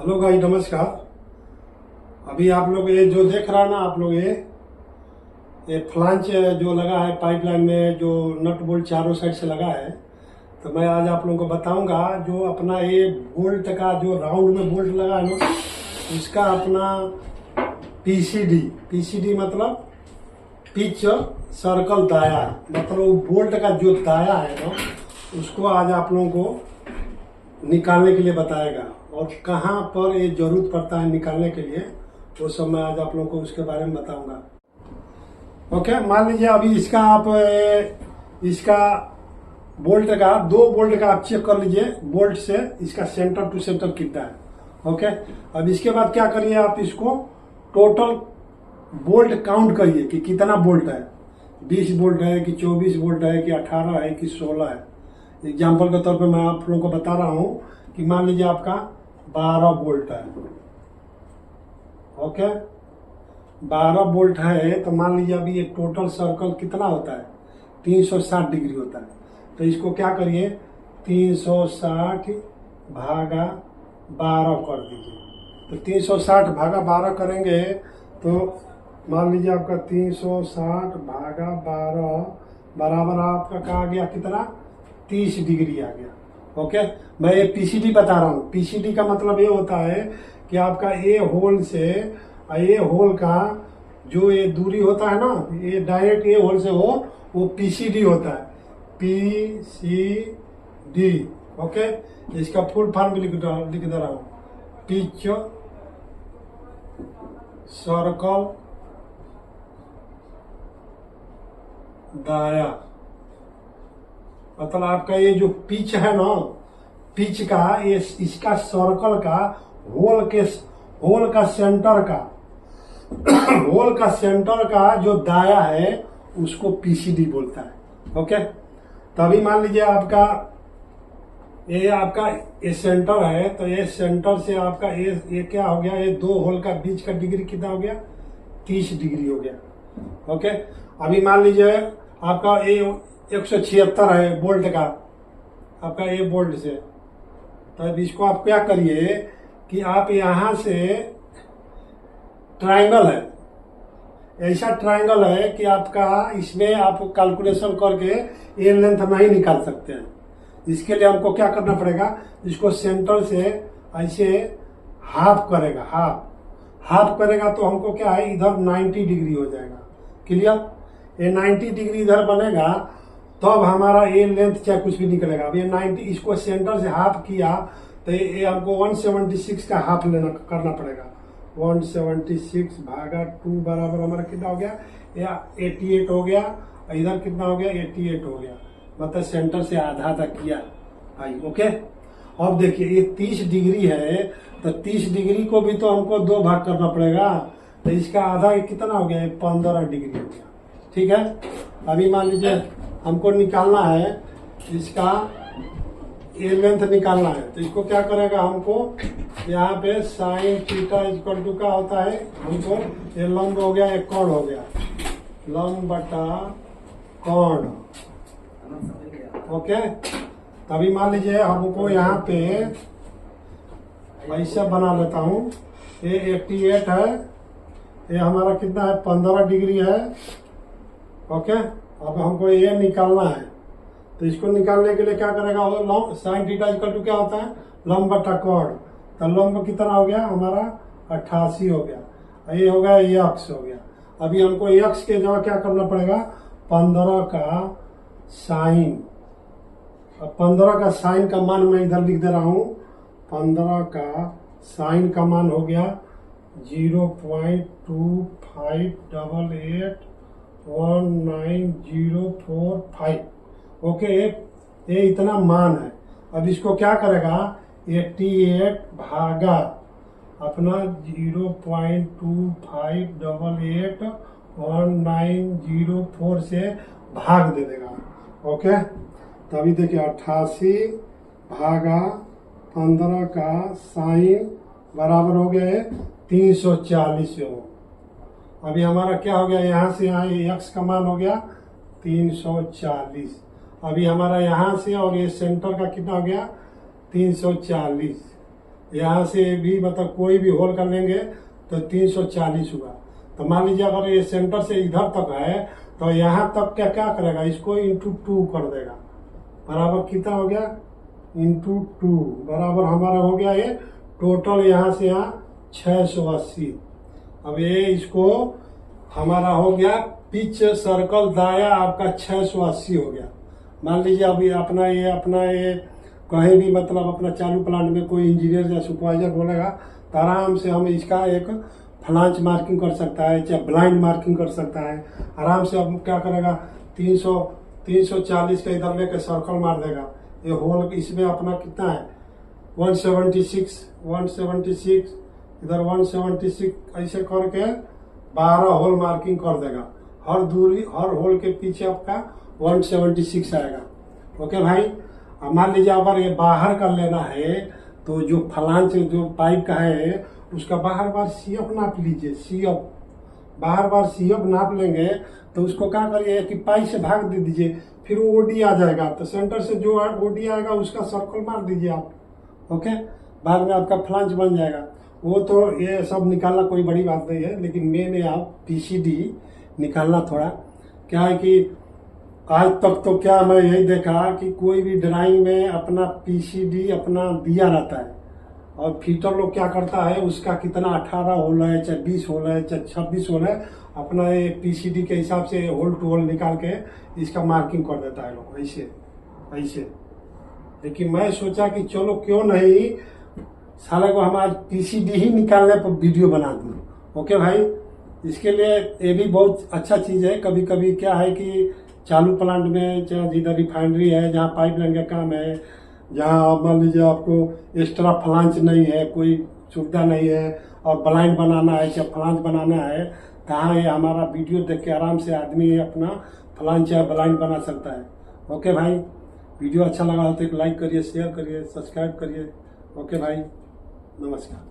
Hello guys, नमस्कार। अभी आप लोग ये जो देख रहा है ना, आप लोग ये फ्लांच जो लगा है पाइपलाइन में, जो नट बोल्ट चारों साइड से लगा है, तो मैं आज आप लोगों को बताऊंगा जो अपना ये बोल्ट का जो राउंड में बोल्ट लगा है ना, इसका अपना पीसीडी मतलब पिच सर्कल दाया, मतलब वो बोल्ट का जो दाया है ना, उसको आज आप लोगों को निकालने के लिए बताएगा। और कहाँ पर ये जरूरत पड़ता है निकालने के लिए, वो सब मैं आज आप लोगों को उसके बारे में बताऊंगा। ओके, मान लीजिए अभी इसका आप इसका बोल्ट का दो बोल्ट का आप चेक कर लीजिए, बोल्ट से इसका सेंटर टू सेंटर कितना है। ओके, अब इसके बाद क्या करिए, आप इसको टोटल बोल्ट काउंट करिए कि कितना बोल्ट है, 20 बोल्ट है कि 24 बोल्ट है कि 18 है कि 16 है। एग्जाम्पल के तौर पे मैं आप लोगों को बता रहा हूं कि मान लीजिए आपका 12 बोल्ट है। ओके, 12 बोल्ट है तो मान लीजिए अभी ये टोटल सर्कल कितना होता है, 360 डिग्री होता है। तो इसको क्या करिए, 360 भागा 12 कर दीजिए। तो 360 भागा 12 करेंगे तो मान लीजिए आपका 360 भागा 12 बराबर आपका कहा गया कितना, 30 डिग्री आ गया। ओके, मैं ये पीसीडी बता रहा हूँ। पीसीडी का मतलब ये होता है कि आपका ए होल से ए होल का जो ये दूरी होता है ना, ये डायरेक्ट ए होल से हो, वो पीसीडी होता है, पीसीडी। ओके, इसका फुल फॉर्म भी लिख दे रहा हूँ, पिच सर्कल दाया। मतलब आपका ये जो पिच है ना, पिच का ये इसका सर्कल का होल का सेंटर का होल का सेंटर का जो दाया है उसको पीसीडी बोलता है। ओके, तभी मान लीजिए आपका ये सेंटर है, तो ये सेंटर से आपका ये क्या हो गया, ये दो होल का बीच का डिग्री कितना हो गया, 30 डिग्री हो गया। ओके, अभी मान लीजिए आपका ये 176 है बोल्ट का, आपका ये बोल्ट से। तो अब इसको आप क्या करिए कि आप यहां से ट्रायंगल है, ऐसा ट्रायंगल है कि आपका इसमें आप कैलकुलेशन करके ये लेंथ नहीं निकाल सकते हैं। इसके लिए हमको क्या करना पड़ेगा, इसको सेंटर से ऐसे हाफ करेगा, हाफ करेगा तो हमको क्या है, इधर 90 डिग्री हो जाएगा। क्लियर, ये 90 डिग्री इधर बनेगा तब हमारा ये लेंथ चाहे कुछ भी निकलेगा। अब ये 90, इसको सेंटर से हाफ किया तो ये हमको 176 का हाफ करना पड़ेगा। 176 भागा 2 बराबर हमारा कितना हो गया, या 88 हो गया। इधर कितना हो गया, 88 हो गया, मतलब सेंटर से आधा तक किया भाई। ओके, अब देखिए ये 30 डिग्री है, तो 30 डिग्री को भी तो हमको 2 भाग करना पड़ेगा, तो इसका आधा कितना हो गया, 15 डिग्री हो गया। ठीक है, अभी मान लीजिए हमको निकालना है इसका ये लेंथ निकालना है, तो इसको क्या करेगा, हमको यहाँ पे साइन थीटा इक्वल टू का होता है, हमको ये लंब हो गया, एक कोण हो गया, लंब बटा कोण। ओके, तभी मान लीजिए हमको यहाँ पे ऐसा बना लेता हूँ, ये 88 है, ये हमारा कितना है, 15 डिग्री है। ओके, अब हमको ये निकालना है, तो इसको निकालने के लिए क्या करेगा, लंब साइन थीटा इक्वल टू क्या होता है, लंब बटा कोण। तो लंब कितना हो गया हमारा, 88 हो गया, ये हो गया, ये अक्ष हो गया। अभी हमको एक्स के जगह क्या करना पड़ेगा, 15 का साइन। अब 15 का साइन का मान मैं इधर लिख दे रहा हूं, 15 का साइन का मान हो गया 0.25881945। ओके, ये इतना मान है। अब इसको क्या करेगा, 88 भागा अपना 0.25881904 से भाग दे देगा। ओके, तभी देखिए 88 भागा 15 का साइन बराबर हो गया 340 हो। अभी हमारा क्या हो गया, यहाँ से यहाँ एक्स का मान हो गया 340। अभी हमारा यहाँ से और ये सेंटर का कितना हो गया, 340। यहाँ से भी मतलब कोई भी होल कर लेंगे तो 340 हुआ। तो मान लीजिए अगर ये सेंटर से इधर तक है तो यहाँ तक क्या क्या करेगा, इसको इंटू 2 कर देगा, बराबर कितना हो गया, इंटू 2 बराबर हमारा हो गया ये टोटल यहाँ से यहाँ 680। अब ये इसको हमारा हो गया पिच सर्कल दाया आपका 680 हो गया। मान लीजिए अभी अपना ये कहीं भी मतलब अपना चालू प्लांट में कोई इंजीनियर या सुपरवाइजर बोलेगा तो आराम से हम इसका एक फ्लांच मार्किंग कर सकता है, चाहे ब्लाइंड मार्किंग कर सकता है आराम से। अब क्या करेगा, 340 का इधर लेके सर्कल मार देगा। ये होल इसमें अपना कितना है 176 इधर 176 ऐसे करके 12 होल मार्किंग कर देगा। हर होल के पीछे आपका 176 आएगा। ओके भाई, अब मान लीजिए अगर ये बाहर कर लेना है तो जो फलांच जो पाइप का है उसका बार सीएफ नाप लीजिए। सीएफ बार सीएफ नाप लेंगे तो उसको क्या करिए कि पाइप से भाग दे दीजिए, फिर वो ओडी आ जाएगा। तो सेंटर से जो ओडी आएगा उसका सर्कल मार दीजिए आप। ओके, बाद में आपका फ्लांच बन जाएगा। वो तो ये सब निकालना कोई बड़ी बात नहीं है, लेकिन मेन आप पीसीडी निकालना थोड़ा क्या है कि आज तक तो क्या मैं यही देखा कि कोई भी ड्राइंग में अपना पीसीडी अपना दिया रहता है और फिटर लोग क्या करता है उसका कितना 18 होल है, चाहे 20 होल है, चाहे 26 होल है, अपना ये पीसीडी के हिसाब से होल टू होल निकाल के इसका मार्किंग कर देता है लोग ऐसे। लेकिन मैं सोचा कि चलो क्यों नहीं साले को हम आज पीसीडी ही निकालने पर वीडियो बना दूं। ओके भाई, इसके लिए ये भी बहुत अच्छा चीज है। कभी कभी क्या है कि चालू प्लांट में चाहे जिधर रिफाइनरी है, जहाँ पाइपलाइन का काम है, जहाँ मान लीजिए आपको एक्स्ट्रा फ्लांच नहीं है, कोई सुविधा नहीं है और ब्लाइंड बनाना है चाहे फ्लांच बनाना है, तहाँ ये हमारा वीडियो देख के आराम से आदमी अपना फ्लांच या ब्लाइंड बना सकता है। ओके भाई, वीडियो अच्छा लगा हो तो एक लाइक करिए, शेयर करिए, सब्सक्राइब करिए। ओके भाई, नमस्कार।